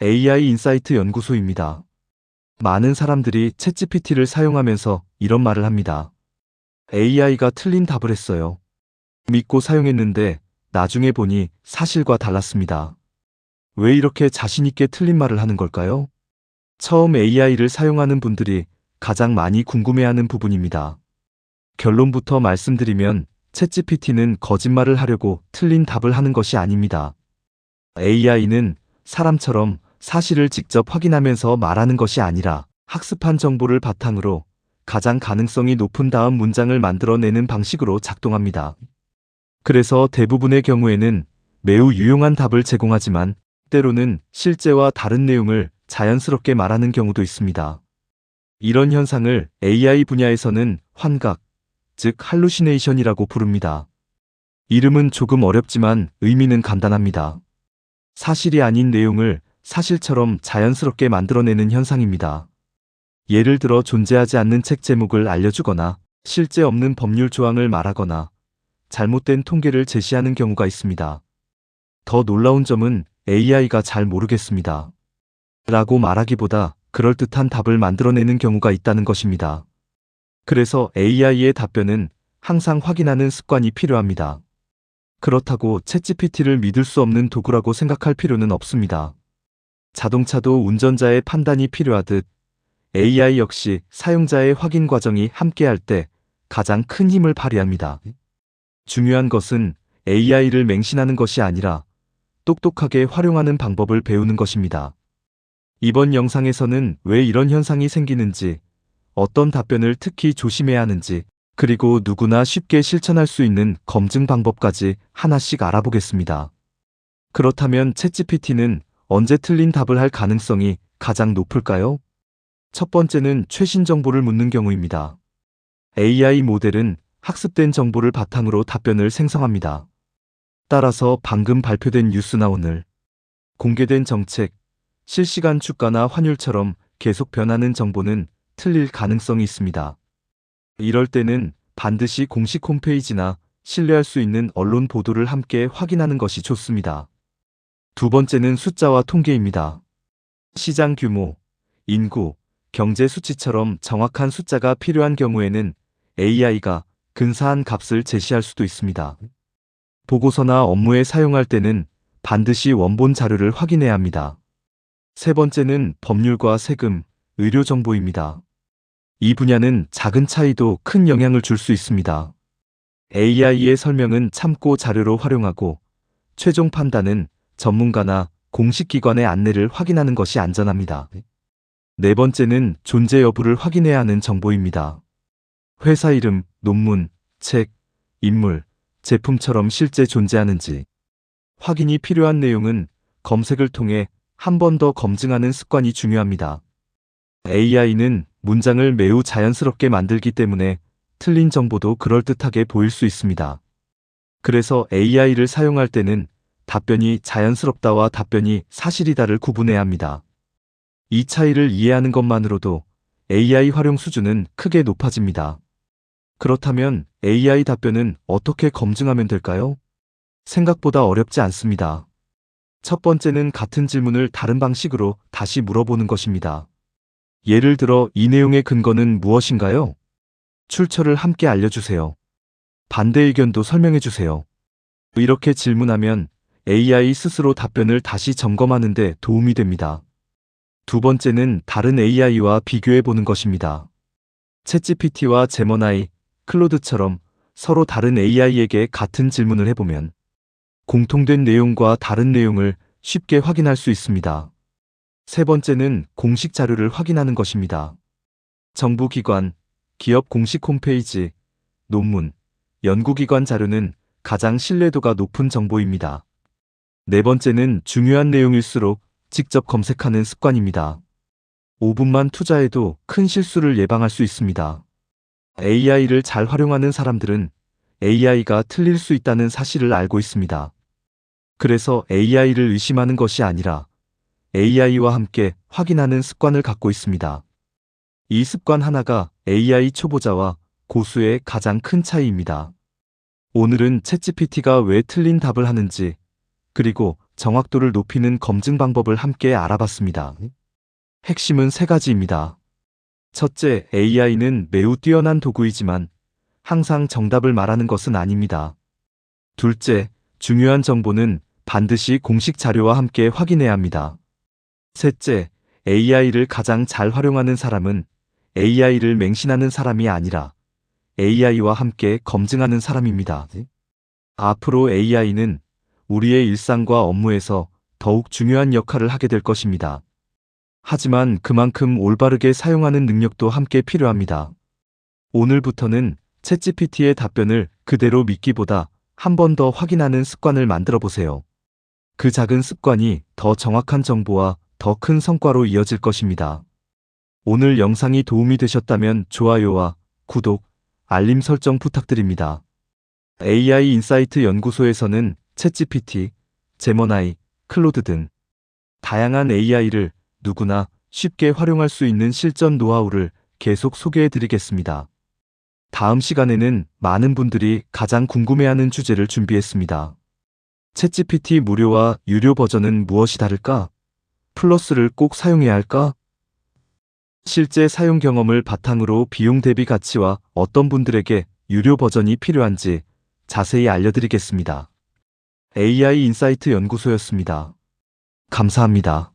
AI 인사이트 연구소입니다. 많은 사람들이 챗GPT를 사용하면서 이런 말을 합니다. AI가 틀린 답을 했어요. 믿고 사용했는데 나중에 보니 사실과 달랐습니다. 왜 이렇게 자신있게 틀린 말을 하는 걸까요? 처음 AI를 사용하는 분들이 가장 많이 궁금해하는 부분입니다. 결론부터 말씀드리면 챗GPT는 거짓말을 하려고 틀린 답을 하는 것이 아닙니다. AI는 사람처럼 사실을 직접 확인하면서 말하는 것이 아니라 학습한 정보를 바탕으로 가장 가능성이 높은 다음 문장을 만들어내는 방식으로 작동합니다. 그래서 대부분의 경우에는 매우 유용한 답을 제공하지만 때로는 실제와 다른 내용을 자연스럽게 말하는 경우도 있습니다. 이런 현상을 AI 분야에서는 환각, 즉 할루시네이션이라고 부릅니다. 이름은 조금 어렵지만 의미는 간단합니다. 사실이 아닌 내용을 사실처럼 자연스럽게 만들어내는 현상입니다. 예를 들어 존재하지 않는 책 제목을 알려주거나 실제 없는 법률 조항을 말하거나 잘못된 통계를 제시하는 경우가 있습니다. 더 놀라운 점은 AI가 잘 모르겠습니다. 라고 말하기보다 그럴듯한 답을 만들어내는 경우가 있다는 것입니다. 그래서 AI의 답변은 항상 확인하는 습관이 필요합니다. 그렇다고 챗GPT를 믿을 수 없는 도구라고 생각할 필요는 없습니다. 자동차도 운전자의 판단이 필요하듯 AI 역시 사용자의 확인 과정이 함께할 때 가장 큰 힘을 발휘합니다. 중요한 것은 AI를 맹신하는 것이 아니라 똑똑하게 활용하는 방법을 배우는 것입니다. 이번 영상에서는 왜 이런 현상이 생기는지, 어떤 답변을 특히 조심해야 하는지, 그리고 누구나 쉽게 실천할 수 있는 검증 방법까지 하나씩 알아보겠습니다. 그렇다면 챗GPT는 언제 틀린 답을 할 가능성이 가장 높을까요? 첫 번째는 최신 정보를 묻는 경우입니다. AI 모델은 학습된 정보를 바탕으로 답변을 생성합니다. 따라서 방금 발표된 뉴스나 오늘 공개된 정책, 실시간 주가나 환율처럼 계속 변하는 정보는 틀릴 가능성이 있습니다. 이럴 때는 반드시 공식 홈페이지나 신뢰할 수 있는 언론 보도를 함께 확인하는 것이 좋습니다. 두 번째는 숫자와 통계입니다. 시장 규모, 인구, 경제 수치처럼 정확한 숫자가 필요한 경우에는 AI가 근사한 값을 제시할 수도 있습니다. 보고서나 업무에 사용할 때는 반드시 원본 자료를 확인해야 합니다. 세 번째는 법률과 세금, 의료 정보입니다. 이 분야는 작은 차이도 큰 영향을 줄 수 있습니다. AI의 설명은 참고 자료로 활용하고 최종 판단은 전문가나 공식 기관의 안내를 확인하는 것이 안전합니다. 네 번째는 존재 여부를 확인해야 하는 정보입니다. 회사 이름, 논문, 책, 인물, 제품처럼 실제 존재하는지 확인이 필요한 내용은 검색을 통해 한 번 더 검증하는 습관이 중요합니다. AI는 문장을 매우 자연스럽게 만들기 때문에 틀린 정보도 그럴듯하게 보일 수 있습니다. 그래서 AI를 사용할 때는 답변이 자연스럽다와 답변이 사실이다를 구분해야 합니다. 이 차이를 이해하는 것만으로도 AI 활용 수준은 크게 높아집니다. 그렇다면 AI 답변은 어떻게 검증하면 될까요? 생각보다 어렵지 않습니다. 첫 번째는 같은 질문을 다른 방식으로 다시 물어보는 것입니다. 예를 들어 이 내용의 근거는 무엇인가요? 출처를 함께 알려주세요. 반대 의견도 설명해주세요. 이렇게 질문하면 AI 스스로 답변을 다시 점검하는 데 도움이 됩니다. 두 번째는 다른 AI와 비교해 보는 것입니다. 챗GPT와 제머나이, 클로드처럼 서로 다른 AI에게 같은 질문을 해보면 공통된 내용과 다른 내용을 쉽게 확인할 수 있습니다. 세 번째는 공식 자료를 확인하는 것입니다. 정부기관, 기업 공식 홈페이지, 논문, 연구기관 자료는 가장 신뢰도가 높은 정보입니다. 네 번째는 중요한 내용일수록 직접 검색하는 습관입니다. 5분만 투자해도 큰 실수를 예방할 수 있습니다. AI를 잘 활용하는 사람들은 AI가 틀릴 수 있다는 사실을 알고 있습니다. 그래서 AI를 의심하는 것이 아니라 AI와 함께 확인하는 습관을 갖고 있습니다. 이 습관 하나가 AI 초보자와 고수의 가장 큰 차이입니다. 오늘은 챗GPT가 왜 틀린 답을 하는지, 그리고 정확도를 높이는 검증 방법을 함께 알아봤습니다. 핵심은 3가지입니다. 첫째, AI는 매우 뛰어난 도구이지만 항상 정답을 말하는 것은 아닙니다. 둘째, 중요한 정보는 반드시 공식 자료와 함께 확인해야 합니다. 셋째, AI를 가장 잘 활용하는 사람은 AI를 맹신하는 사람이 아니라 AI와 함께 검증하는 사람입니다. 앞으로 AI는 우리의 일상과 업무에서 더욱 중요한 역할을 하게 될 것입니다. 하지만 그만큼 올바르게 사용하는 능력도 함께 필요합니다. 오늘부터는 챗GPT의 답변을 그대로 믿기보다 한 번 더 확인하는 습관을 만들어 보세요. 그 작은 습관이 더 정확한 정보와 더 큰 성과로 이어질 것입니다. 오늘 영상이 도움이 되셨다면 좋아요와 구독, 알림 설정 부탁드립니다. AI 인사이트 연구소에서는 챗GPT, 제머나이, 클로드 등 다양한 AI를 누구나 쉽게 활용할 수 있는 실전 노하우를 계속 소개해 드리겠습니다. 다음 시간에는 많은 분들이 가장 궁금해하는 주제를 준비했습니다. 챗GPT 무료와 유료 버전은 무엇이 다를까? 플러스를 꼭 사용해야 할까? 실제 사용 경험을 바탕으로 비용 대비 가치와 어떤 분들에게 유료 버전이 필요한지 자세히 알려드리겠습니다. AI 인사이트 연구소였습니다. 감사합니다.